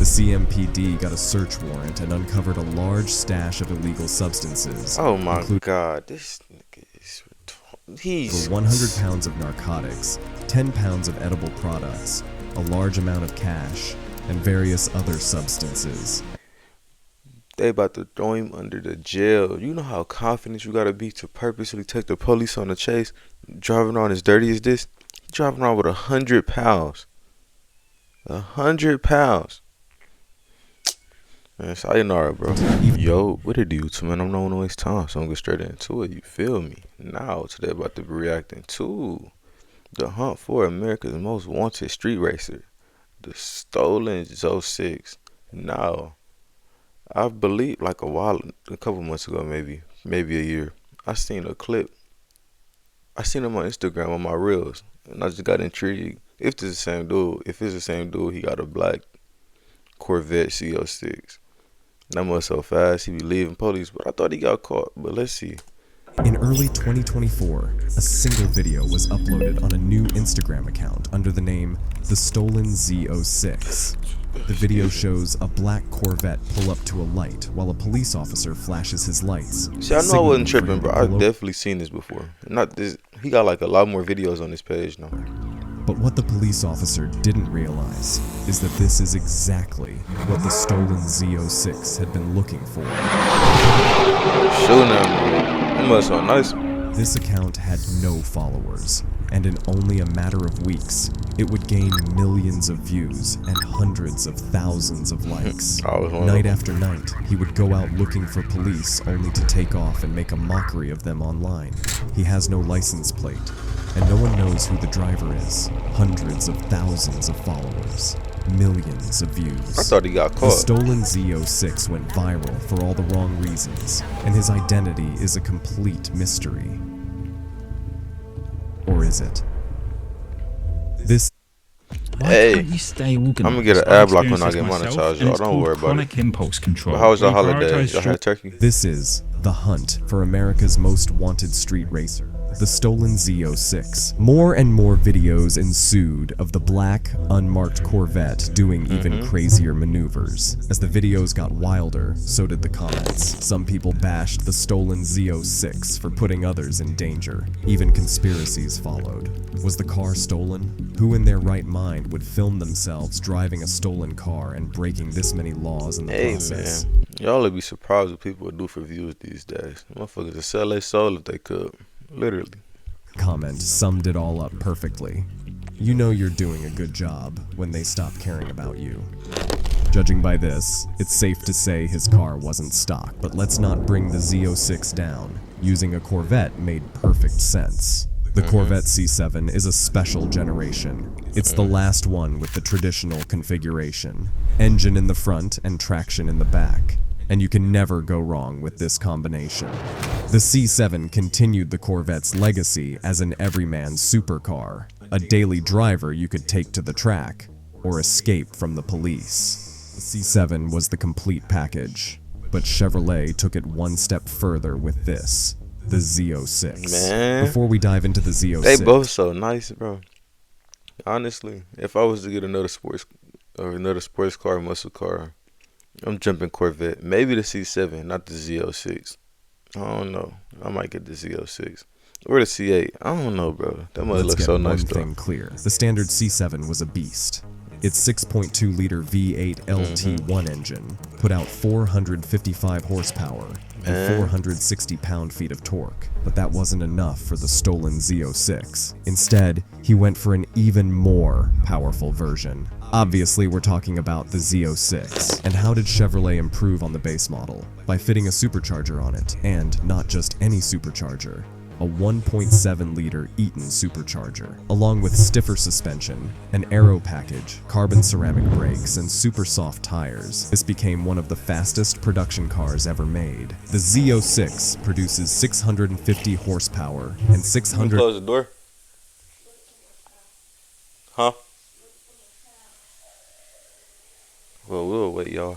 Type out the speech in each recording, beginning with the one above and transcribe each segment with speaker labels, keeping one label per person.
Speaker 1: The CMPD got a search warrant and uncovered a large stash of illegal substances.
Speaker 2: Oh my god, this nigga is he's
Speaker 1: over 100 pounds of narcotics, 10 pounds of edible products, a large amount of cash, and various other substances.
Speaker 2: They about to throw him under the jail. You know how confident you gotta be to purposely take the police on the chase, driving around as dirty as this? Driving around with 100 pounds. 100 pounds. Man, sayonara, bro. Yo, what it do, man? I'm not gonna waste time, so I'm gonna get straight into it. You feel me? Now, today about to be reacting to the hunt for America's most wanted street racer, the TheStolenZ06. Now, I believe like a couple months ago, maybe a year, I seen a clip. I seen him on Instagram on my reels, and I just got intrigued. If it's the same dude, he got a black Corvette CO6. That must so fast, he be leaving police, but I thought he got caught, but let's see.
Speaker 1: In early 2024, a single video was uploaded on a new Instagram account under the name TheStolenZ06. The video shows a black Corvette pull up to a light while a police officer flashes his lights.
Speaker 2: See, I know I wasn't tripping, bro. I've definitely seen this before. Not this. He got like a lot more videos on his page now.
Speaker 1: But what the police officer didn't realize is that this is exactly what the TheStolenZ06 had been looking for.
Speaker 2: Shooting him. It must so nice.
Speaker 1: This account had no followers, and in only a matter of weeks, it would gain millions of views and hundreds of thousands of likes. Night after night, he would go out looking for police only to take off and make a mockery of them online. He has no license plate, and no one knows who the driver is. Hundreds of thousands of followers, millions of views.
Speaker 2: I thought he got caught.
Speaker 1: The TheStolenZ06 went viral for all the wrong reasons, and his identity is a complete mystery. Or is it? This.
Speaker 2: Hey, I'm gonna get an ad block when I get monetized, y'all. Don't worry about it.
Speaker 3: Impulse control.
Speaker 2: But how was the holiday? Y'all had turkey?
Speaker 1: This is the hunt for America's most wanted street racer, the TheStolenZ06. More and more videos ensued of the black, unmarked Corvette doing even crazier maneuvers. As the videos got wilder, so did the comments. Some people bashed the TheStolenZ06 for putting others in danger. Even conspiracies followed. Was the car stolen? Who in their right mind would film themselves driving a stolen car and breaking this many laws in the process?
Speaker 2: Man, y'all would be surprised what people would do for views these days. Motherfuckers would sell their soul if they could. Literally.
Speaker 1: Comment summed it all up perfectly. You know you're doing a good job when they stop caring about you. Judging by this, it's safe to say his car wasn't stock, but let's not bring the Z06 down. Using a Corvette made perfect sense. The Corvette C7 is a special generation. It's the last one with the traditional configuration. Engine in the front and traction in the back. And you can never go wrong with this combination. The C7 continued the Corvette's legacy as an everyman supercar, a daily driver you could take to the track, or escape from the police. The C7 was the complete package, but Chevrolet took it one step further with this, the Z06.
Speaker 2: Man.
Speaker 1: Before we dive into the Z06...
Speaker 2: They both so nice, bro. Honestly, if I was to get another sports car, muscle car, I'm jumping Corvette. Maybe the C7, not the Z06. I don't know. I might get the Z06. Or the C8. I don't know, bro. That might look so nice, though.
Speaker 1: Let's get one thing clear. The standard C7 was a beast. Its 6.2-liter V8 LT1 engine put out 455 horsepower and 460 pound-feet of torque. But that wasn't enough for the TheStolenZ06. Instead, he went for an even more powerful version. Obviously, we're talking about the Z06. And how did Chevrolet improve on the base model? By fitting a supercharger on it, and not just any supercharger. A 1.7-liter Eaton supercharger, along with stiffer suspension, an aero package, carbon ceramic brakes, and super soft tires. This became one of the fastest production cars ever made. The Z06 produces 650 horsepower and 600...
Speaker 2: Close the door. Huh? Well, we'll wait, y'all.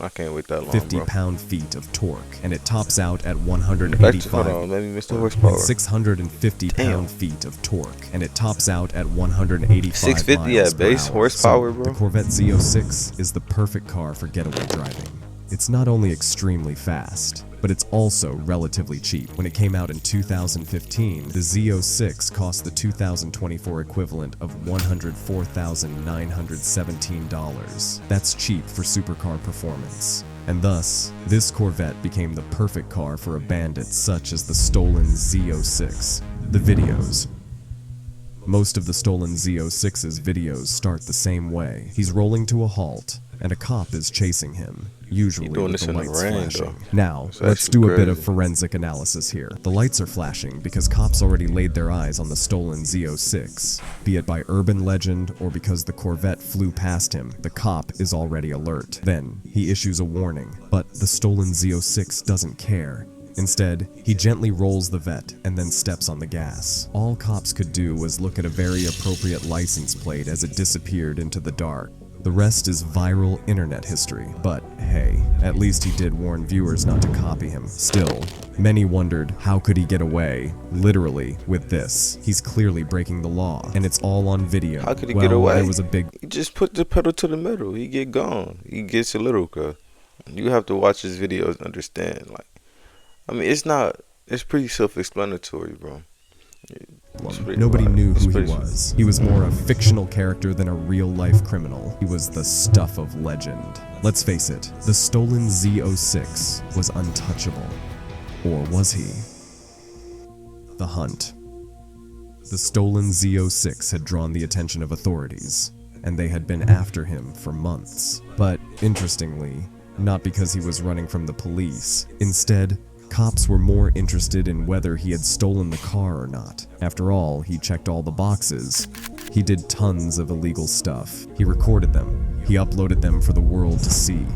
Speaker 2: I can't wait that long,
Speaker 1: 50
Speaker 2: bro.
Speaker 1: pound-feet of torque, and it tops out at
Speaker 2: Hold
Speaker 1: 185.
Speaker 2: on, let me miss the horsepower.
Speaker 1: 650
Speaker 2: Damn.
Speaker 1: pound-feet of torque, and it tops out at 185
Speaker 2: 650
Speaker 1: miles
Speaker 2: at base
Speaker 1: per hour.
Speaker 2: horsepower,
Speaker 1: So,
Speaker 2: bro.
Speaker 1: the Corvette Z06 is the perfect car for getaway driving. It's not only extremely fast, but it's also relatively cheap. When it came out in 2015, the Z06 cost the 2024 equivalent of $104,917. That's cheap for supercar performance. And thus, this Corvette became the perfect car for a bandit such as the stolen Z06. The videos. Most of the stolen Z06's videos start the same way. He's rolling to a halt, and a cop is chasing him, usually
Speaker 2: doing
Speaker 1: with
Speaker 2: this
Speaker 1: the
Speaker 2: in the
Speaker 1: lights
Speaker 2: rain,
Speaker 1: flashing.
Speaker 2: though.
Speaker 1: Now,
Speaker 2: It's
Speaker 1: let's
Speaker 2: actually
Speaker 1: do a bit of
Speaker 2: crazy.
Speaker 1: forensic analysis here. The lights are flashing because cops already laid their eyes on the stolen Z06. Be it by urban legend or because the Corvette flew past him, the cop is already alert. Then, he issues a warning, but the stolen Z06 doesn't care. Instead, he gently rolls the vet and then steps on the gas. All cops could do was look at a very appropriate license plate as it disappeared into the dark. The rest is viral internet history, but hey, at least he did warn viewers not to copy him. Still, many wondered how could he get away, literally, with this. He's clearly breaking the law, and it's all on video.
Speaker 2: How could he
Speaker 1: Well,
Speaker 2: get away?
Speaker 1: There was a big
Speaker 2: He just put the pedal to the metal. He get gone. He gets a little, cuz. You have to watch his videos and understand. Like, I mean, it's pretty self-explanatory, bro.
Speaker 1: Nobody knew who he
Speaker 2: pretty-
Speaker 1: was. He was more a fictional character than a real-life criminal. He was the stuff of legend. Let's face it, the stolen Z06 was untouchable. Or was he? The hunt. The stolen Z06 had drawn the attention of authorities, and they had been after him for months. But, interestingly, not because he was running from the police. Instead, cops were more interested in whether he had stolen the car or not. After all, he checked all the boxes. He did tons of illegal stuff. He recorded them. He uploaded them for the world to see.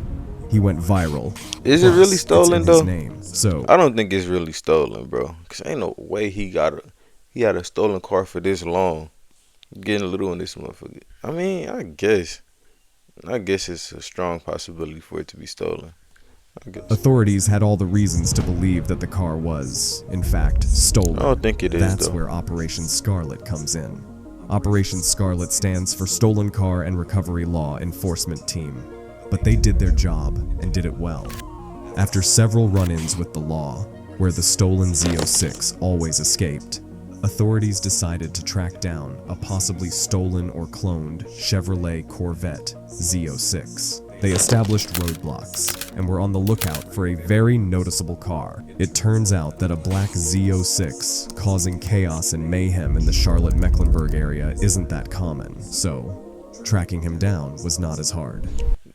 Speaker 1: He went viral.
Speaker 2: Is it
Speaker 1: Plus,
Speaker 2: really
Speaker 1: it's
Speaker 2: stolen,
Speaker 1: in
Speaker 2: though?
Speaker 1: his name. So,
Speaker 2: I don't think it's really stolen, bro. Cause ain't no way he had a stolen car for this long. Getting a little on this motherfucker. I mean, I guess it's a strong possibility for it to be stolen. I guess.
Speaker 1: authorities had all the reasons to believe that the car was, in fact, stolen.
Speaker 2: I don't think it is,
Speaker 1: That's
Speaker 2: though.
Speaker 1: where Operation Scarlet comes in. Operation Scarlet stands for Stolen Car and Recovery Law Enforcement Team. But they did their job, and did it well. After several run-ins with the law, where the stolen Z06 always escaped, authorities decided to track down a possibly stolen or cloned Chevrolet Corvette Z06. They established roadblocks and were on the lookout for a very noticeable car. It turns out that a black Z06 causing chaos and mayhem in the Charlotte-Mecklenburg area isn't that common, so tracking him down was not as hard.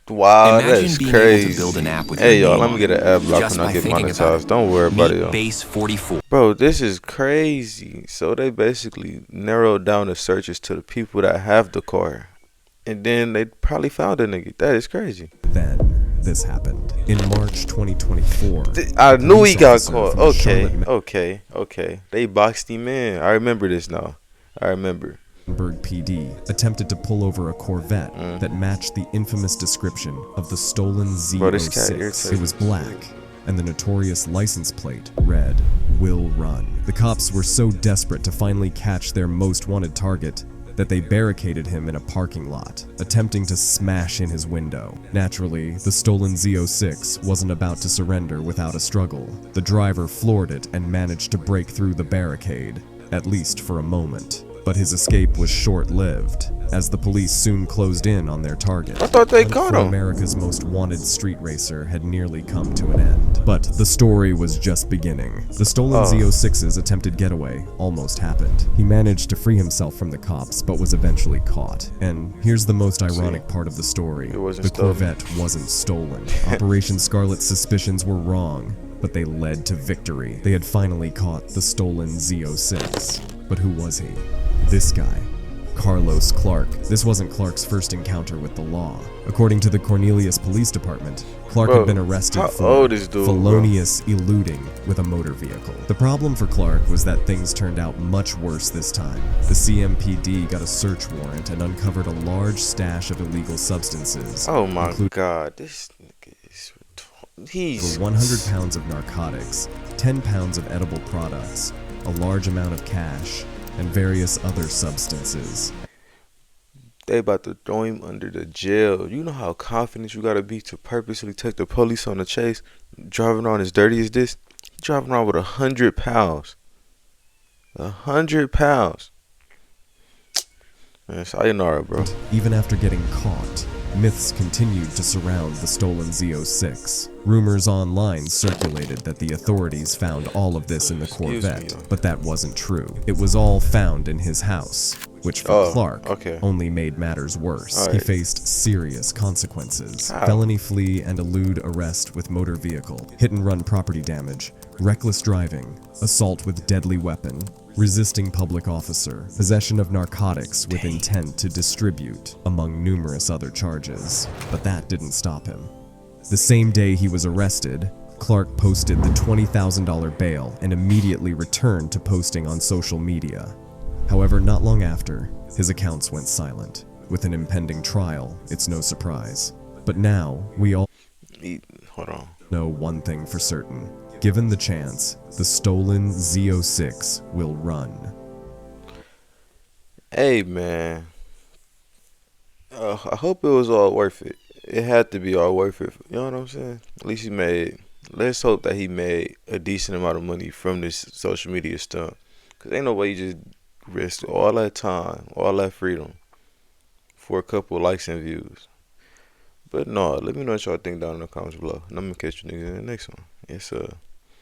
Speaker 2: Wow,
Speaker 3: Imagine
Speaker 2: that's
Speaker 3: being
Speaker 2: crazy.
Speaker 3: able to build an app with
Speaker 2: Hey
Speaker 3: your
Speaker 2: y'all,
Speaker 3: name
Speaker 2: let me
Speaker 3: on
Speaker 2: get an
Speaker 3: it,
Speaker 2: ad block
Speaker 3: just
Speaker 2: when I
Speaker 3: by
Speaker 2: get
Speaker 3: thinking about
Speaker 2: monetized.
Speaker 3: it.
Speaker 2: Don't worry about it,
Speaker 3: Meet
Speaker 2: y'all.
Speaker 3: Base 44.
Speaker 2: Bro, this is crazy. So they basically narrowed down the searches to the people that have the car. And then they probably found a nigga. That is crazy.
Speaker 1: Then, this happened. In March 2024,
Speaker 2: I knew he got
Speaker 1: police officer
Speaker 2: caught.
Speaker 1: from the
Speaker 2: Okay. They boxed him in. I remember this now. I remember.
Speaker 1: Charlotte-Mecklenburg PD attempted to pull over a Corvette that matched the infamous description of the stolen
Speaker 2: Bro, this cat
Speaker 1: Z06.
Speaker 2: irritates
Speaker 1: It was black, and the notorious license plate read, "Will Run." The cops were so desperate to finally catch their most wanted target that they barricaded him in a parking lot, attempting to smash in his window. Naturally, the stolen Z06 wasn't about to surrender without a struggle. The driver floored it and managed to break through the barricade, at least for a moment. But his escape was short-lived, as the police soon closed in on their target.
Speaker 2: I thought they
Speaker 1: Hunt
Speaker 2: caught
Speaker 1: for
Speaker 2: him.
Speaker 1: America's most wanted street racer had nearly come to an end. But the story was just beginning. The stolen Z06's attempted getaway almost happened. He managed to free himself from the cops, but was eventually caught. And here's the most ironic part of the story.
Speaker 2: It wasn't
Speaker 1: The
Speaker 2: stolen.
Speaker 1: Corvette wasn't stolen. Operation Scarlet's suspicions were wrong, but they led to victory. They had finally caught the stolen Z06. But who was he? This guy, Carlos Clark. This wasn't Clark's first encounter with the law. According to the Cornelius Police Department, Clark
Speaker 2: Bro,
Speaker 1: had been arrested
Speaker 2: how
Speaker 1: for
Speaker 2: old is dude, bro?
Speaker 1: felonious eluding with a motor vehicle. The problem for Clark was that things turned out much worse this time. The CMPD got a search warrant and uncovered a large stash of illegal substances.
Speaker 2: Oh my
Speaker 1: including
Speaker 2: god, this nigga is He's
Speaker 1: over 100 pounds of narcotics, 10 pounds of edible products, a large amount of cash, and various other substances.
Speaker 2: They about to throw him under the jail. You know how confident you gotta be to purposely take the police on the chase, driving around as dirty as this? Driving around with 100 pounds. 100 pounds. Man, sayonara, bro.
Speaker 1: Even after getting caught, myths continued to surround the stolen Z06. Rumors online circulated that the authorities found all of this in the Corvette, but that wasn't true. It was all found in his house, which for Clark only made matters worse. He faced serious consequences: felony flee and elude arrest with motor vehicle, hit and run property damage, reckless driving, assault with deadly weapon, resisting public officer, possession of narcotics with intent to distribute, among numerous other charges. But that didn't stop him. The same day he was arrested, Clark posted the $20,000 bail and immediately returned to posting on social media. However, not long after, his accounts went silent. With an impending trial, it's no surprise. But now, we all know one thing for certain. Given the chance, the stolen Z06 will run.
Speaker 2: Hey, man. I hope it was all worth it. It had to be all worth it. You know what I'm saying? At least let's hope that he made a decent amount of money from this social media stuff. Because ain't no way you just risk all that time, all that freedom for a couple likes and views. But no, let me know what y'all think down in the comments below. And I'm going to catch you niggas in the next one. Yes, sir.